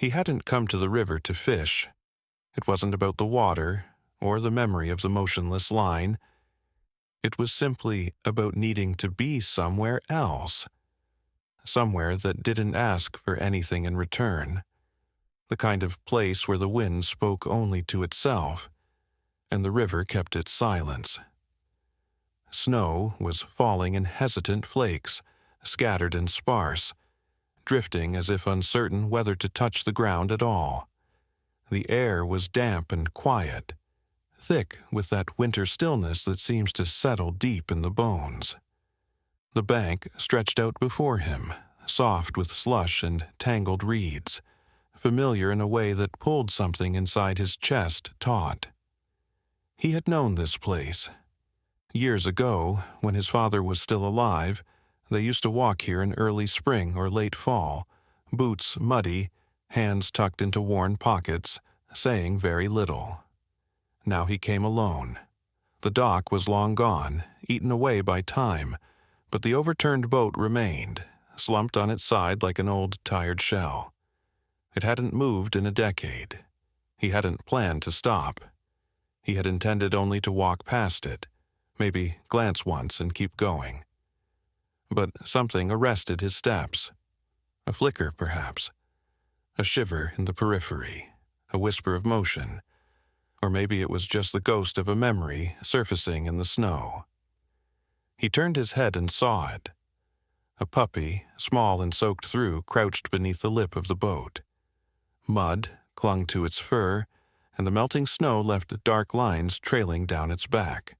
He hadn't come to the river to fish. It wasn't about the water or the memory of the motionless line. It was simply about needing to be somewhere else. Somewhere that didn't ask for anything in return. The kind of place where the wind spoke only to itself, and the river kept its silence. Snow was falling in hesitant flakes, scattered and sparse, drifting as if uncertain whether to touch the ground at all. The air was damp and quiet, thick with that winter stillness that seems to settle deep in the bones. The bank stretched out before him, soft with slush and tangled reeds, familiar in a way that pulled something inside his chest taut. He had known this place. Years ago, when his father was still alive, they used to walk here in early spring or late fall, boots muddy, hands tucked into worn pockets, saying very little. Now he came alone. The dock was long gone, eaten away by time, but the overturned boat remained, slumped on its side like an old tired shell. It hadn't moved in a decade. He hadn't planned to stop. He had intended only to walk past it, maybe glance once and keep going. But something arrested his steps. A flicker, perhaps. A shiver in the periphery, a whisper of motion. Or maybe it was just the ghost of a memory surfacing in the snow. He turned his head and saw it. A puppy, small and soaked through, crouched beneath the lip of the boat. Mud clung to its fur, and the melting snow left dark lines trailing down its back.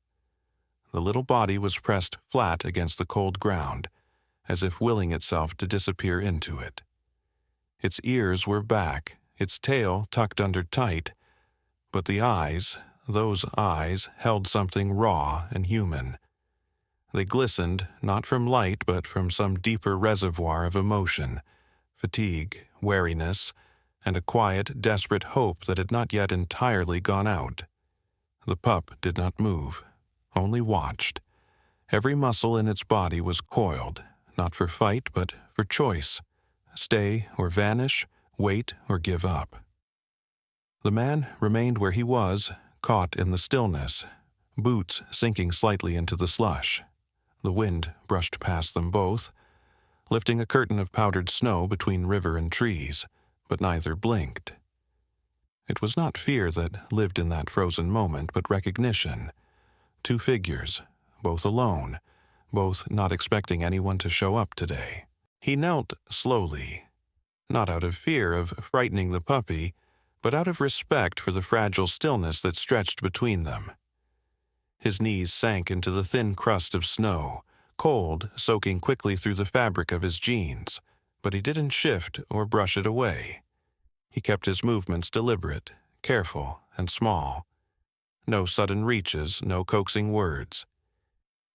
The little body was pressed flat against the cold ground, as if willing itself to disappear into it. Its ears were back, its tail tucked under tight, but the eyes, those eyes, held something raw and human. They glistened not from light but from some deeper reservoir of emotion, fatigue, weariness, and a quiet, desperate hope that had not yet entirely gone out. The pup did not move, only watched. Every muscle in its body was coiled, not for fight but for choice, stay or vanish, wait or give up. The man remained where he was, caught in the stillness, boots sinking slightly into the slush. The wind brushed past them both, lifting a curtain of powdered snow between river and trees, but neither blinked. It was not fear that lived in that frozen moment, but recognition. Two figures, both alone, both not expecting anyone to show up today. He knelt slowly, not out of fear of frightening the puppy, but out of respect for the fragile stillness that stretched between them. His knees sank into the thin crust of snow, cold, soaking quickly through the fabric of his jeans, but he didn't shift or brush it away. He kept his movements deliberate, careful, and small. No sudden reaches, no coaxing words.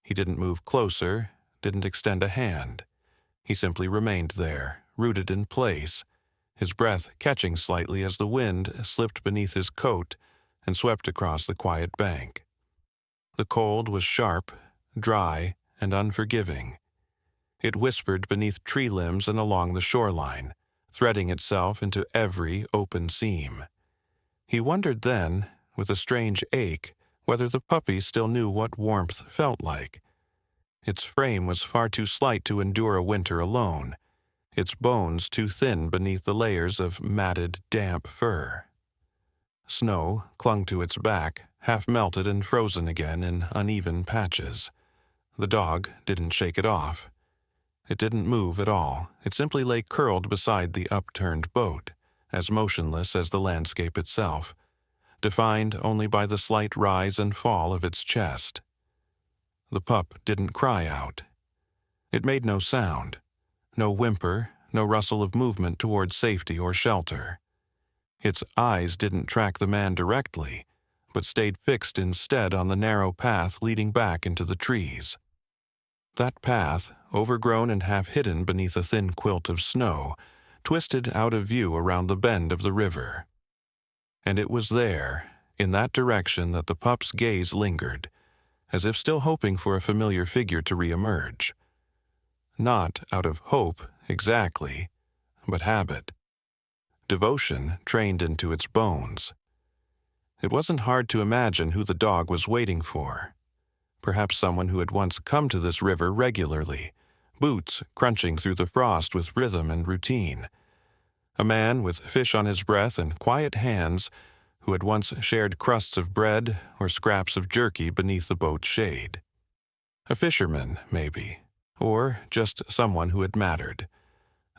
He didn't move closer, didn't extend a hand. He simply remained there, rooted in place, his breath catching slightly as the wind slipped beneath his coat and swept across the quiet bank. The cold was sharp, dry, and unforgiving. It whispered beneath tree limbs and along the shoreline, threading itself into every open seam. He wondered then, with a strange ache, whether the puppy still knew what warmth felt like. Its frame was far too slight to endure a winter alone, its bones too thin beneath the layers of matted, damp fur. Snow clung to its back, half melted and frozen again in uneven patches. The dog didn't shake it off. It didn't move at all. It simply lay curled beside the upturned boat, as motionless as the landscape itself, defined only by the slight rise and fall of its chest. The pup didn't cry out. It made no sound, no whimper, no rustle of movement toward safety or shelter. Its eyes didn't track the man directly, but stayed fixed instead on the narrow path leading back into the trees. That path, overgrown and half hidden beneath a thin quilt of snow, twisted out of view around the bend of the river. And it was there, in that direction, that the pup's gaze lingered, as if still hoping for a familiar figure to reemerge. Not out of hope, exactly, but habit. devotion trained into its bones. It wasn't hard to imagine who the dog was waiting for. Perhaps someone who had once come to this river regularly, boots crunching through the frost with rhythm and routine. A man with fish on his breath and quiet hands who had once shared crusts of bread or scraps of jerky beneath the boat's shade. A fisherman, maybe, or just someone who had mattered.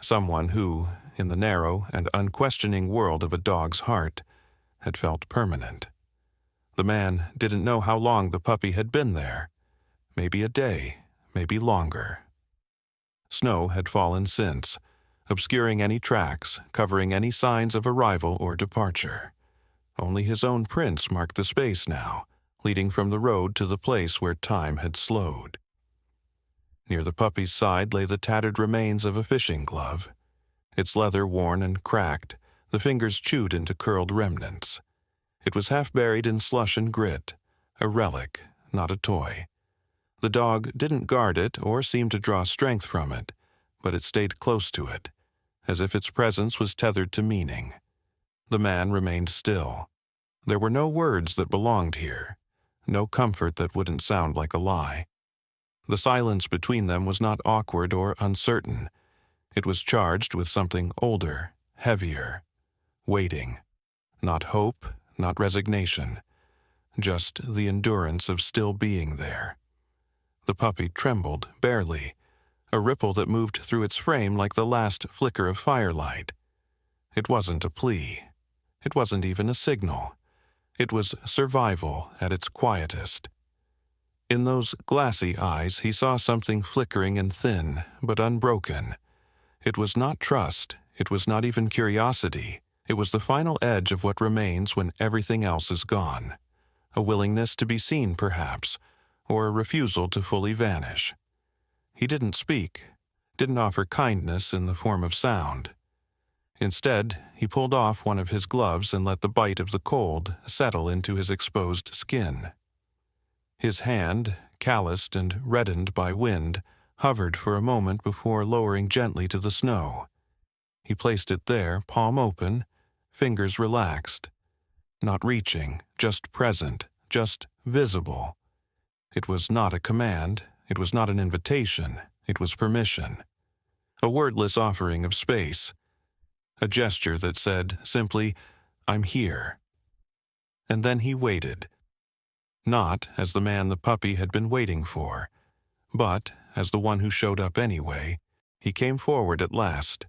Someone who, in the narrow and unquestioning world of a dog's heart, had felt permanent. The man didn't know how long the puppy had been there. Maybe a day, maybe longer. Snow had fallen since, obscuring any tracks, covering any signs of arrival or departure. Only his own prints marked the space now, leading from the road to the place where time had slowed. Near the puppy's side lay the tattered remains of a fishing glove. Its leather worn and cracked, the fingers chewed into curled remnants. It was half buried in slush and grit, a relic, not a toy. The dog didn't guard it or seem to draw strength from it, but it stayed close to it, as if its presence was tethered to meaning. The man remained still. There were no words that belonged here, no comfort that wouldn't sound like a lie. The silence between them was not awkward or uncertain. It was charged with something older, heavier, waiting. Not hope, not resignation, just the endurance of still being there. The puppy trembled, barely, a ripple that moved through its frame like the last flicker of firelight. It wasn't a plea. It wasn't even a signal. It was survival at its quietest. In those glassy eyes he saw something flickering and thin, but unbroken. It was not trust, it was not even curiosity. It was the final edge of what remains when everything else is gone. A willingness to be seen, perhaps, or a refusal to fully vanish. He didn't speak, didn't offer kindness in the form of sound. Instead, he pulled off one of his gloves and let the bite of the cold settle into his exposed skin. His hand, calloused and reddened by wind, hovered for a moment before lowering gently to the snow. He placed it there, palm open, fingers relaxed. Not reaching, just present, just visible. It was not a command, it was not an invitation, it was permission. A wordless offering of space. A gesture that said simply, "I'm here." And then he waited. Not as the man the puppy had been waiting for, but as the one who showed up anyway. He came forward at last,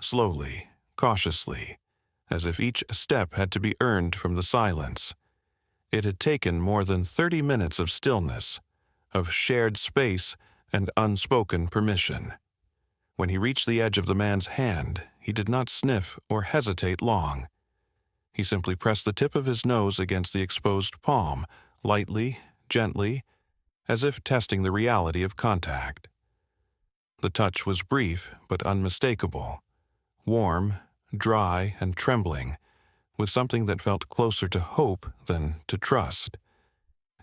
slowly, cautiously, as if each step had to be earned from the silence. It had taken more than 30 minutes of stillness, of shared space and unspoken permission. When he reached the edge of the man's hand, he did not sniff or hesitate long. He simply pressed the tip of his nose against the exposed palm, lightly, gently, as if testing the reality of contact. The touch was brief but unmistakable, warm, dry, and trembling, with something that felt closer to hope than to trust.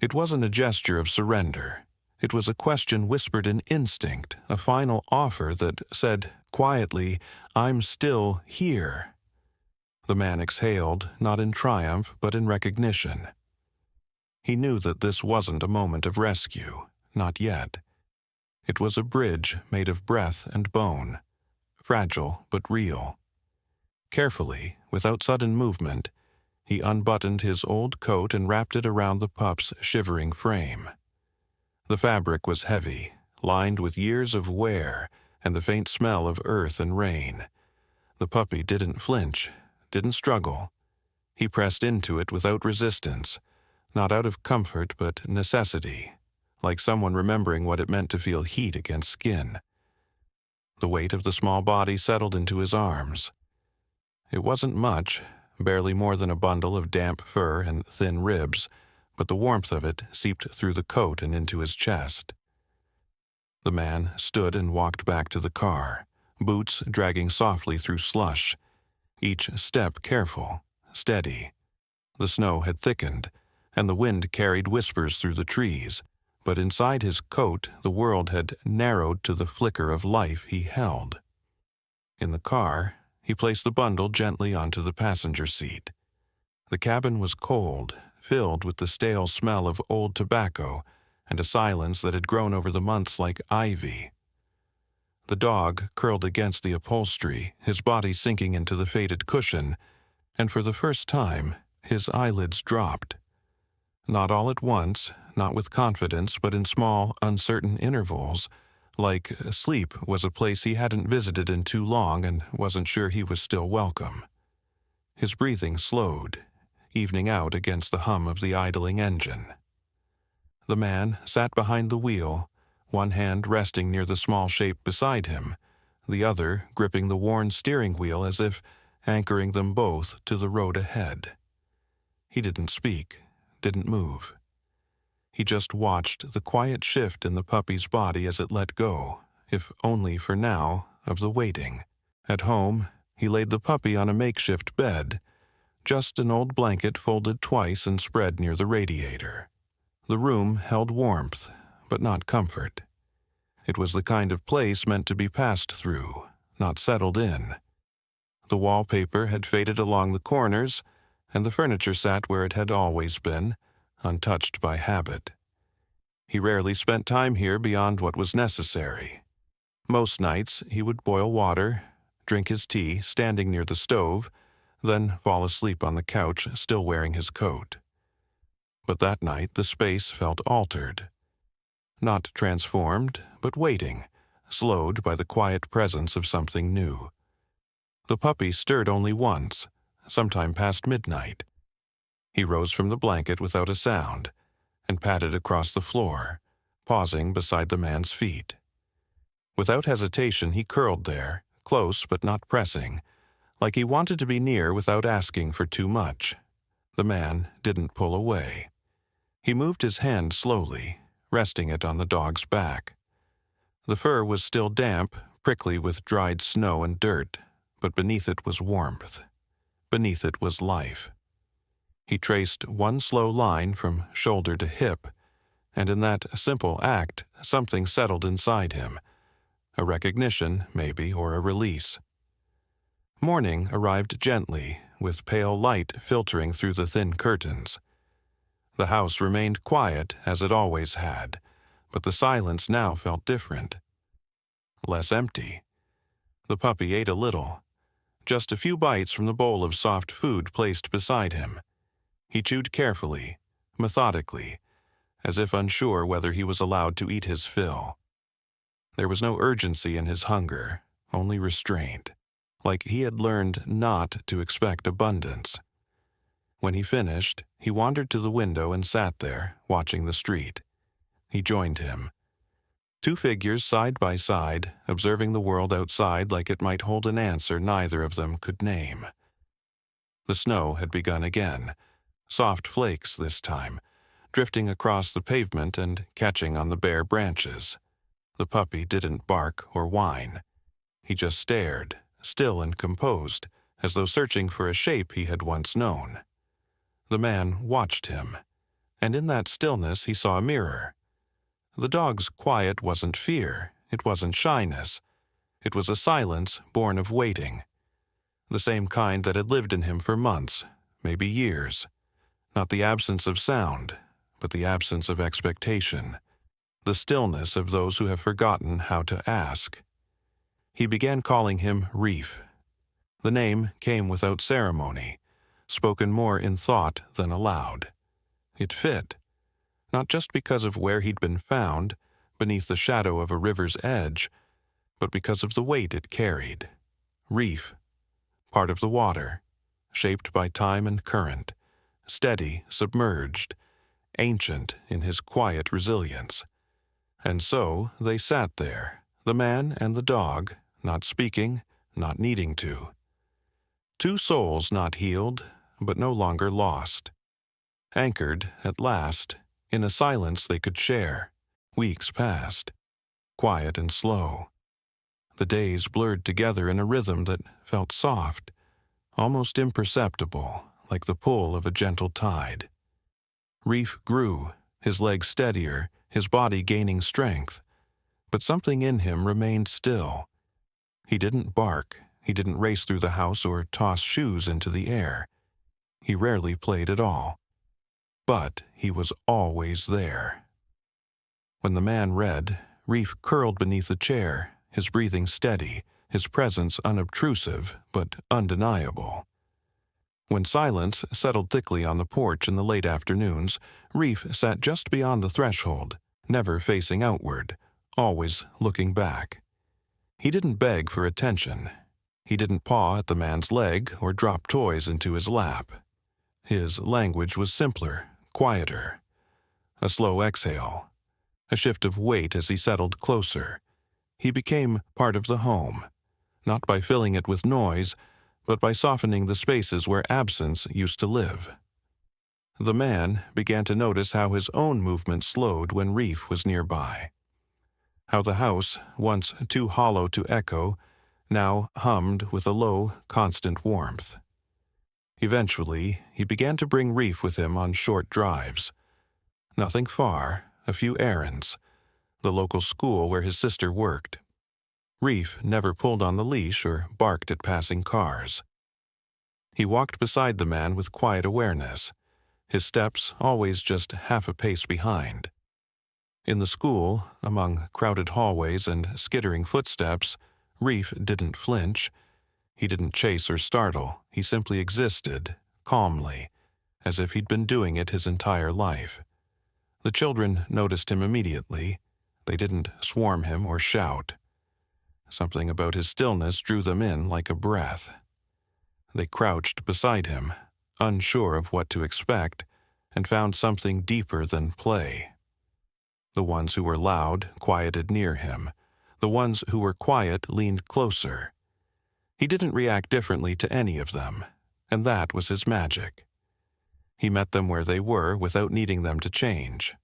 It wasn't a gesture of surrender. It was a question whispered in instinct, a final offer that said quietly, "I'm still here." The man exhaled, not in triumph, but in recognition. He knew that this wasn't a moment of rescue, not yet. It was a bridge made of breath and bone, fragile but real. Carefully, without sudden movement, he unbuttoned his old coat and wrapped it around the pup's shivering frame. The fabric was heavy, lined with years of wear and the faint smell of earth and rain. The puppy didn't flinch, didn't struggle. He pressed into it without resistance, not out of comfort but necessity, like someone remembering what it meant to feel heat against skin. The weight of the small body settled into his arms. It wasn't much, barely more than a bundle of damp fur and thin ribs, but the warmth of it seeped through the coat and into his chest. The man stood and walked back to the car, boots dragging softly through slush, each step careful, steady. The snow had thickened, and the wind carried whispers through the trees, but inside his coat the world had narrowed to the flicker of life he held. In the car, He placed the bundle gently onto the passenger seat. The cabin was cold, filled with the stale smell of old tobacco and a silence that had grown over the months like ivy. The dog curled against the upholstery, his body sinking into the faded cushion, and for the first time, his eyelids dropped. Not all at once, not with confidence, but in small, uncertain intervals, like sleep was a place he hadn't visited in too long and wasn't sure he was still welcome. His breathing slowed, evening out against the hum of the idling engine. The man sat behind the wheel, one hand resting near the small shape beside him, the other gripping the worn steering wheel as if anchoring them both to the road ahead. He didn't speak, didn't move. He just watched the quiet shift in the puppy's body as it let go, if only for now, of the waiting. At home, he laid the puppy on a makeshift bed, just an old blanket folded twice and spread near the radiator. The room held warmth, but not comfort. It was the kind of place meant to be passed through, not settled in. The wallpaper had faded along the corners, and the furniture sat where it had always been, untouched by habit. He rarely spent time here beyond what was necessary. Most nights he would boil water, drink his tea standing near the stove, then fall asleep on the couch still wearing his coat. But that night the space felt altered. Not transformed, but waiting, slowed by the quiet presence of something new. The puppy stirred only once, sometime past midnight. He rose from the blanket without a sound and padded across the floor, pausing beside the man's feet. Without hesitation he curled there, close but not pressing, like he wanted to be near without asking for too much. The man didn't pull away. He moved his hand slowly, resting it on the dog's back. The fur was still damp, prickly with dried snow and dirt, but beneath it was warmth. Beneath it was life. He traced one slow line from shoulder to hip, and in that simple act, something settled inside him. A recognition, maybe, or a release. Morning arrived gently, with pale light filtering through the thin curtains. The house remained quiet, as it always had, but the silence now felt different. Less empty. The puppy ate a little. Just a few bites from the bowl of soft food placed beside him. He chewed carefully, methodically, as if unsure whether he was allowed to eat his fill. There was no urgency in his hunger, only restraint, like he had learned not to expect abundance. When he finished, he wandered to the window and sat there, watching the street. He joined him. Two figures side by side, observing the world outside like it might hold an answer neither of them could name. The snow had begun again, soft flakes this time, drifting across the pavement and catching on the bare branches. The puppy didn't bark or whine. He just stared, still and composed, as though searching for a shape he had once known. The man watched him, and in that stillness he saw a mirror. The dog's quiet wasn't fear, it wasn't shyness. It was a silence born of waiting. The same kind that had lived in him for months, maybe years. Not the absence of sound, but the absence of expectation. The stillness of those who have forgotten how to ask. He began calling him Reef. The name came without ceremony, spoken more in thought than aloud. It fit, not just because of where he'd been found, beneath the shadow of a river's edge, but because of the weight it carried. Reef, part of the water, shaped by time and current, steady, submerged, ancient in his quiet resilience. And so they sat there, the man and the dog, not speaking, not needing to. Two souls not healed, but no longer lost. Anchored, at last, in a silence they could share. Weeks passed, quiet and slow. The days blurred together in a rhythm that felt soft, almost imperceptible, like the pull of a gentle tide. Reef grew, his legs steadier, his body gaining strength, but something in him remained still. He didn't bark, He didn't race through the house or toss shoes into the air. He rarely played at all. But he was always there. When the man read, Reef curled beneath the chair, his breathing steady, his presence unobtrusive but undeniable. When silence settled thickly on the porch in the late afternoons, Reef sat just beyond the threshold, never facing outward, always looking back. He didn't beg for attention. He didn't paw at the man's leg or drop toys into his lap. His language was simpler, quieter. A slow exhale, a shift of weight as he settled closer. He became part of the home, not by filling it with noise, but by softening the spaces where absence used to live. The man began to notice how his own movement slowed when Reef was nearby. How the house, once too hollow to echo, now hummed with a low, constant warmth. Eventually, he began to bring Reef with him on short drives. Nothing far, a few errands. The local school where his sister worked. Reef never pulled on the leash or barked at passing cars. He walked beside the man with quiet awareness, his steps always just half a pace behind. In the school, among crowded hallways and skittering footsteps, Reef didn't flinch. He didn't chase or startle. He simply existed, calmly, as if he'd been doing it his entire life. The children noticed him immediately. They didn't swarm him or shout. Something about his stillness drew them in like a breath. They crouched beside him, unsure of what to expect, and found something deeper than play. The ones who were loud quieted near him. The ones who were quiet leaned closer. He didn't react differently to any of them, and that was his magic. He met them where they were without needing them to change.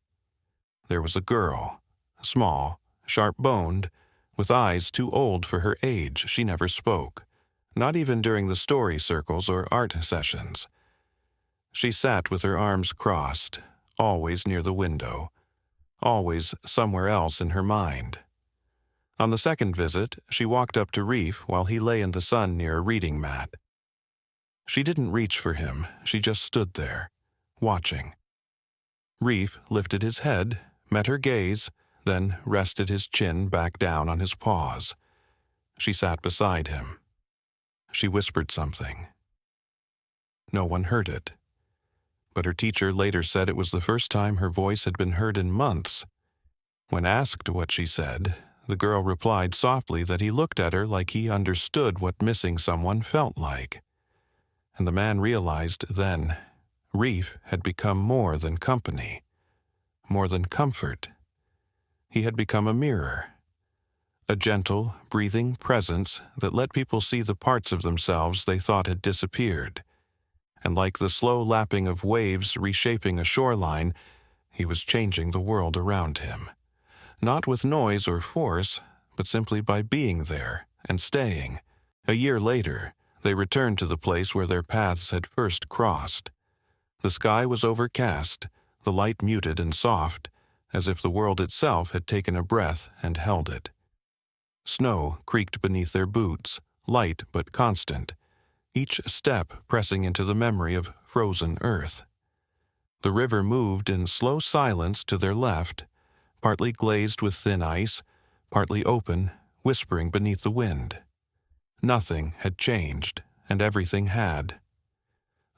There was a girl, small, sharp-boned, with eyes too old for her age. She never spoke, not even during the story circles or art sessions. She sat with her arms crossed, always near the window, always somewhere else in her mind. On the second visit, she walked up to Reef while he lay in the sun near a reading mat. She didn't reach for him, she just stood there, watching. Reef lifted his head, met her gaze, then rested his chin back down on his paws. She sat beside him. She whispered something. No one heard it. But her teacher later said it was the first time her voice had been heard in months. When asked what she said, the girl replied softly that he looked at her like he understood what missing someone felt like. And the man realized then, Reef had become more than company, more than comfort. He had become a mirror, a gentle, breathing presence that let people see the parts of themselves they thought had disappeared. And like the slow lapping of waves reshaping a shoreline, he was changing the world around him. Not with noise or force, but simply by being there and staying. A year later, they returned to the place where their paths had first crossed. The sky was overcast, the light muted and soft, as if the world itself had taken a breath and held it. Snow creaked beneath their boots, light but constant, each step pressing into the memory of frozen earth. The river moved in slow silence to their left, partly glazed with thin ice, partly open, whispering beneath the wind. Nothing had changed, and everything had.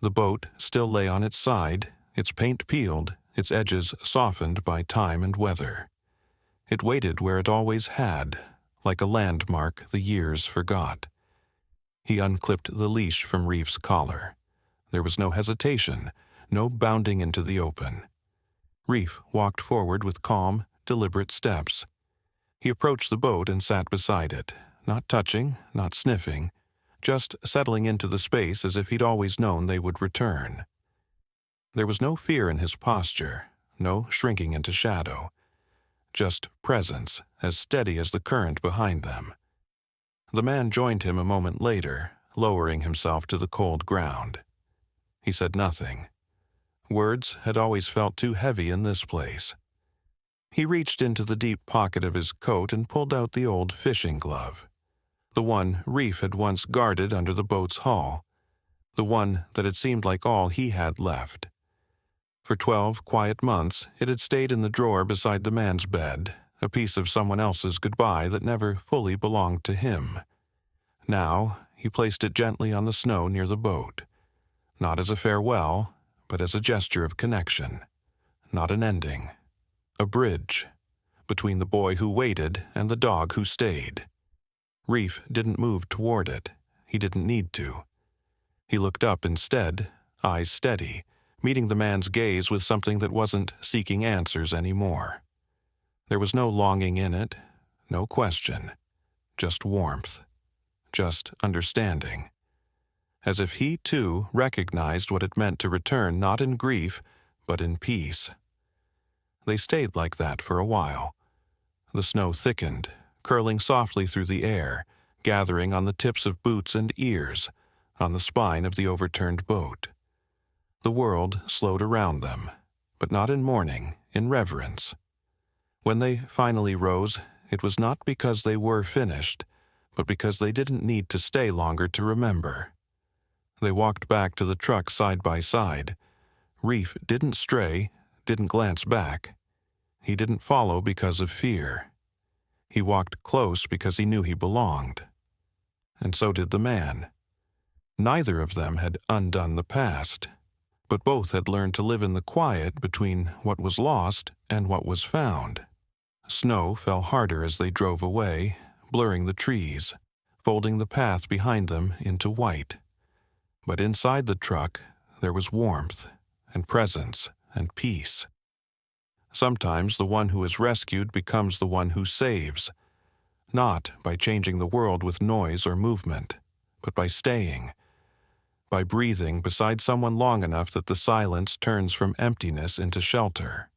The boat still lay on its side, its paint peeled, its edges softened by time and weather. It waited where it always had, like a landmark the years forgot. He unclipped the leash from Reef's collar. There was no hesitation, no bounding into the open. Reef walked forward with calm, deliberate steps. He approached the boat and sat beside it, not touching, not sniffing, just settling into the space as if he'd always known they would return. There was no fear in his posture, no shrinking into shadow, just presence as steady as the current behind them. The man joined him a moment later, lowering himself to the cold ground. He said nothing. Words had always felt too heavy in this place. He reached into the deep pocket of his coat and pulled out the old fishing glove. The one Reef had once guarded under the boat's hull. The one that had seemed like all he had left. For 12 quiet months, it had stayed in the drawer beside the man's bed, a piece of someone else's goodbye that never fully belonged to him. Now, he placed it gently on the snow near the boat. Not as a farewell, but as a gesture of connection. Not an ending. A bridge. Between the boy who waited and the dog who stayed. Reef didn't move toward it. He didn't need to. He looked up instead, eyes steady, meeting the man's gaze with something that wasn't seeking answers anymore. There was no longing in it, no question, just warmth, just understanding. As if he, too, recognized what it meant to return not in grief, but in peace. They stayed like that for a while. The snow thickened, curling softly through the air, gathering on the tips of boots and ears, on the spine of the overturned boat. The world slowed around them, but not in mourning, in reverence. When they finally rose, it was not because they were finished, but because they didn't need to stay longer to remember. They walked back to the truck side by side. Reef didn't stray, didn't glance back. He didn't follow because of fear. He walked close because he knew he belonged. And so did the man. Neither of them had undone the past, but both had learned to live in the quiet between what was lost and what was found. Snow fell harder as they drove away, blurring the trees, folding the path behind them into white. But inside the truck, there was warmth and presence and peace. Sometimes the one who is rescued becomes the one who saves, not by changing the world with noise or movement, but by staying, by breathing beside someone long enough that the silence turns from emptiness into shelter.